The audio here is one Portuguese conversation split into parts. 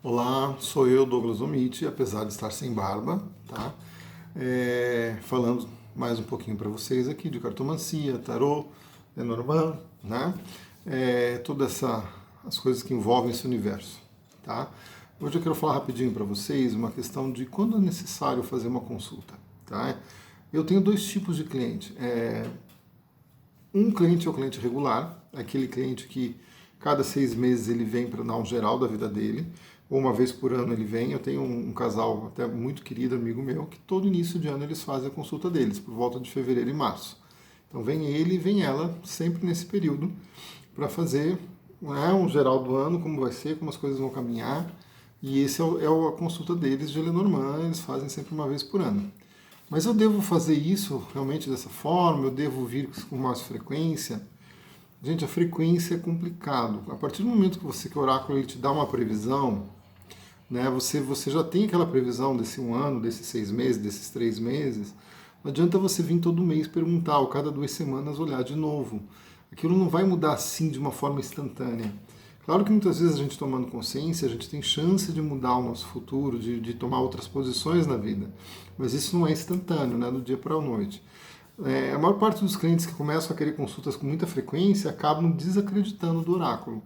Olá, sou eu, Douglas Omite, apesar de estar sem barba, tá? Falando mais um pouquinho para vocês aqui de cartomancia, tarô, Lenormand, né? Todas as coisas que envolvem esse universo, tá? Hoje eu quero falar rapidinho para vocês uma questão de quando é necessário fazer uma consulta, tá? Eu tenho dois tipos de cliente. Um cliente é o cliente regular, aquele cliente que cada 6 meses ele vem para dar um geral da vida dele, ou uma vez por ano ele vem. Eu tenho um casal até muito querido, amigo meu, que todo início de ano eles fazem a consulta deles, por volta de fevereiro e março. Então vem ele e vem ela, sempre nesse período, para fazer um geral do ano, como vai ser, como as coisas vão caminhar. E esse é a consulta deles de Lenormand, eles fazem sempre uma vez por ano. Mas eu devo fazer isso realmente dessa forma? Eu devo vir com mais frequência? Gente, a frequência é complicado. A partir do momento que o oráculo ele te dá uma previsão, né, você já tem aquela previsão desse um ano, desses 6 meses, desses 3 meses. Não adianta você vir todo mês perguntar, ou cada 2 semanas olhar de novo. Aquilo não vai mudar assim de uma forma instantânea. Claro que muitas vezes a gente tomando consciência, a gente tem chance de mudar o nosso futuro, de tomar outras posições na vida. Mas isso não é instantâneo, né, do dia para a noite. A maior parte dos clientes que começam a querer consultas com muita frequência acabam desacreditando do oráculo,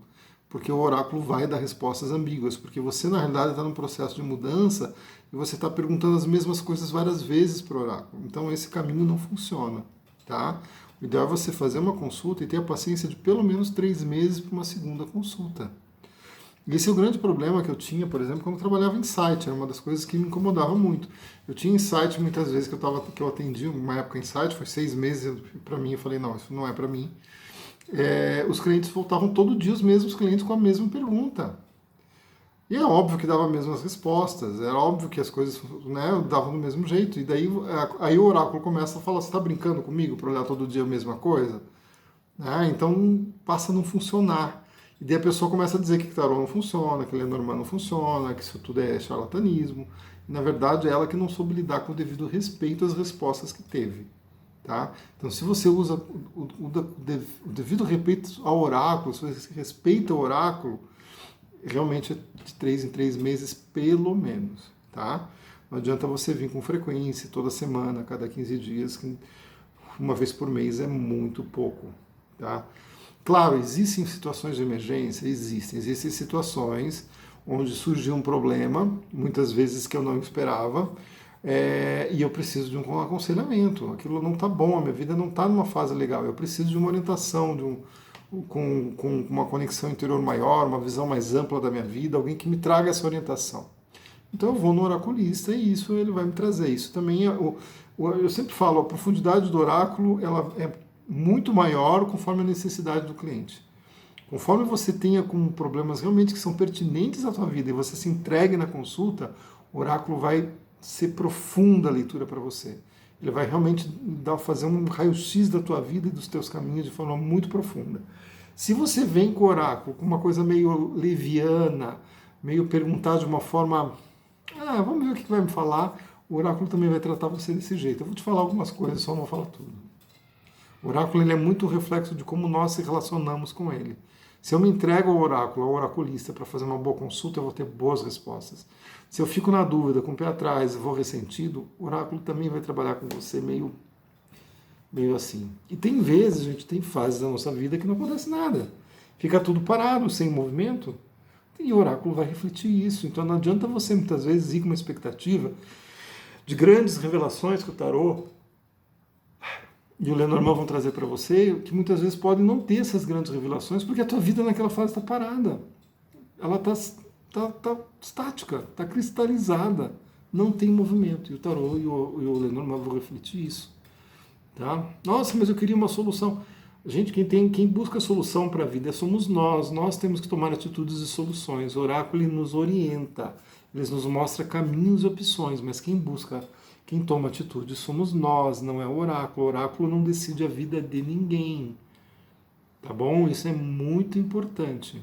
porque o oráculo vai dar respostas ambíguas, porque você na realidade está num processo de mudança e você está perguntando as mesmas coisas várias vezes para o oráculo. Então esse caminho não funciona, tá? O ideal é você fazer uma consulta e ter a paciência de pelo menos 3 meses para uma segunda consulta. Esse é o grande problema que eu tinha, por exemplo, quando eu trabalhava em site. Era uma das coisas que me incomodava muito. Eu tinha em site muitas vezes que eu atendi, uma época em site, foi 6 meses para mim, eu falei, não, isso não é para mim. Os clientes voltavam todo dia, os mesmos clientes com a mesma pergunta. E é óbvio que dava as mesmas respostas, é óbvio que as coisas, né, davam do mesmo jeito. E daí aí o oráculo começa a falar, você está brincando comigo para olhar todo dia a mesma coisa? Então passa a não funcionar. E daí a pessoa começa a dizer que tarô não funciona, que Lenormand não funciona, que isso tudo é charlatanismo. E, na verdade, é ela que não soube lidar com o devido respeito às respostas que teve. Tá? Então, se você usa o devido respeito ao oráculo, se você respeita o oráculo, realmente é de 3 em 3 meses, pelo menos. Tá? Não adianta você vir com frequência, toda semana, cada 15 dias, que uma vez por mês é muito pouco. Tá? Claro, existem situações de emergência, existem situações onde surgiu um problema, muitas vezes que eu não esperava, e eu preciso de um aconselhamento. Aquilo não está bom, a minha vida não está numa fase legal, eu preciso de uma orientação, com uma conexão interior maior, uma visão mais ampla da minha vida, alguém que me traga essa orientação. Então eu vou no oraculista e isso ele vai me trazer. Isso também eu sempre falo, a profundidade do oráculo ela é muito maior conforme a necessidade do cliente. Conforme você tenha com problemas realmente que são pertinentes à tua vida e você se entregue na consulta, o oráculo vai ser profunda a leitura para você. Ele vai realmente fazer um raio-x da tua vida e dos teus caminhos de forma muito profunda. Se você vem com o oráculo com uma coisa meio leviana, meio perguntar de uma forma, vamos ver o que vai me falar, o oráculo também vai tratar você desse jeito. Eu vou te falar algumas coisas, só não vou falar tudo. O oráculo ele é muito reflexo de como nós se relacionamos com ele. Se eu me entrego ao oráculo, ao oraculista, para fazer uma boa consulta, eu vou ter boas respostas. Se eu fico na dúvida, com o pé atrás, vou ressentido, o oráculo também vai trabalhar com você meio assim. E tem vezes, gente, tem fases da nossa vida que não acontece nada. Fica tudo parado, sem movimento, e o oráculo vai refletir isso. Então não adianta você, muitas vezes, ir com uma expectativa de grandes revelações que o tarô e o Lenormand vão trazer para você, que muitas vezes podem não ter essas grandes revelações, porque a tua vida naquela fase está parada. Ela está estática, está cristalizada, não tem movimento. E o tarô e o Lenormand vão refletir isso. Tá? Nossa, mas eu queria uma solução. Gente, quem busca solução para a vida somos nós. Nós temos que tomar atitudes e soluções. O oráculo ele nos orienta, ele nos mostra caminhos e opções, mas quem toma atitude somos nós, não é o oráculo. O oráculo não decide a vida de ninguém. Tá bom? Isso é muito importante.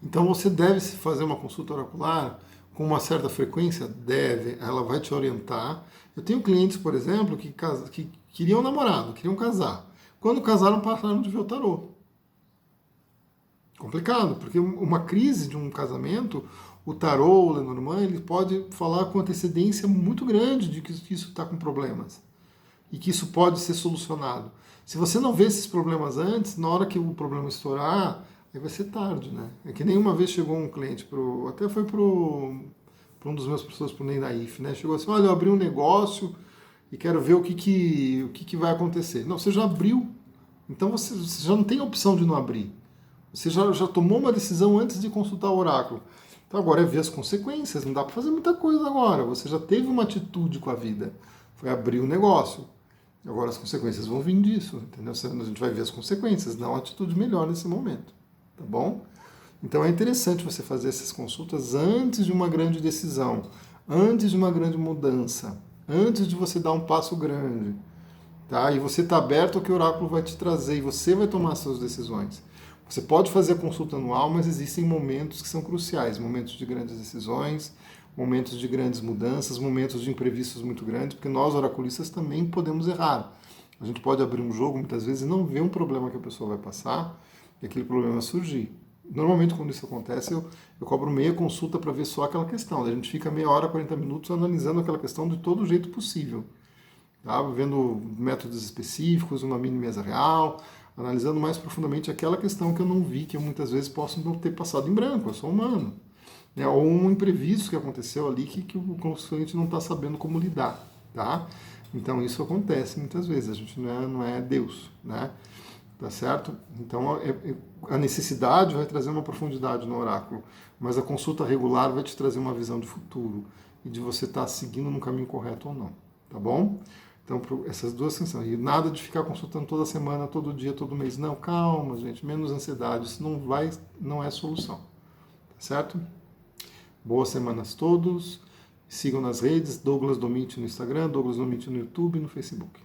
Então você deve fazer uma consulta oracular com uma certa frequência? Deve. Ela vai te orientar. Eu tenho clientes, por exemplo, que queriam namorado, queriam casar. Quando casaram, pararam de ver o tarô. Complicado, porque uma crise de um casamento, o tarô, o Lenormand, ele pode falar com antecedência muito grande de que isso está com problemas e que isso pode ser solucionado. Se você não vê esses problemas antes, na hora que o problema estourar, aí vai ser tarde, né? É que nem uma vez chegou um cliente até foi para um dos meus professores, pro Ney Naif, né? Chegou assim, olha, eu abri um negócio e quero ver o que vai acontecer. Não, você já abriu, então você já não tem opção de não abrir. Você já tomou uma decisão antes de consultar o oráculo. Então agora é ver as consequências, não dá para fazer muita coisa agora. Você já teve uma atitude com a vida, foi abrir o negócio. Agora as consequências vão vir disso, entendeu? A gente vai ver as consequências, não a atitude melhor nesse momento, tá bom? Então é interessante você fazer essas consultas antes de uma grande decisão, antes de uma grande mudança, antes de você dar um passo grande, tá? E você está aberto ao que o oráculo vai te trazer e você vai tomar suas decisões. Você pode fazer a consulta anual, mas existem momentos que são cruciais, momentos de grandes decisões, momentos de grandes mudanças, momentos de imprevistos muito grandes, porque nós, oraculistas, também podemos errar. A gente pode abrir um jogo, muitas vezes, e não ver um problema que a pessoa vai passar, e aquele problema surgir. Normalmente, quando isso acontece, eu cobro meia consulta para ver só aquela questão. A gente fica meia hora, 40 minutos analisando aquela questão de todo jeito possível. Tá? Vendo métodos específicos, uma mini mesa real, analisando mais profundamente aquela questão que eu não vi, que eu muitas vezes posso não ter passado em branco, eu sou humano. Né? Ou um imprevisto que aconteceu ali que o cliente não está sabendo como lidar. Tá? Então isso acontece muitas vezes, a gente não é Deus. Né? Tá certo? Então a necessidade vai trazer uma profundidade no oráculo, mas a consulta regular vai te trazer uma visão de futuro e de você estar seguindo no caminho correto ou não. Tá bom? Então, essas duas questões. E nada de ficar consultando toda semana, todo dia, todo mês. Não, calma, gente. Menos ansiedade. Isso não é solução. Tá certo? Boas semanas a todos. Sigam nas redes. Douglas Domit no Instagram, Douglas Domit no YouTube e no Facebook.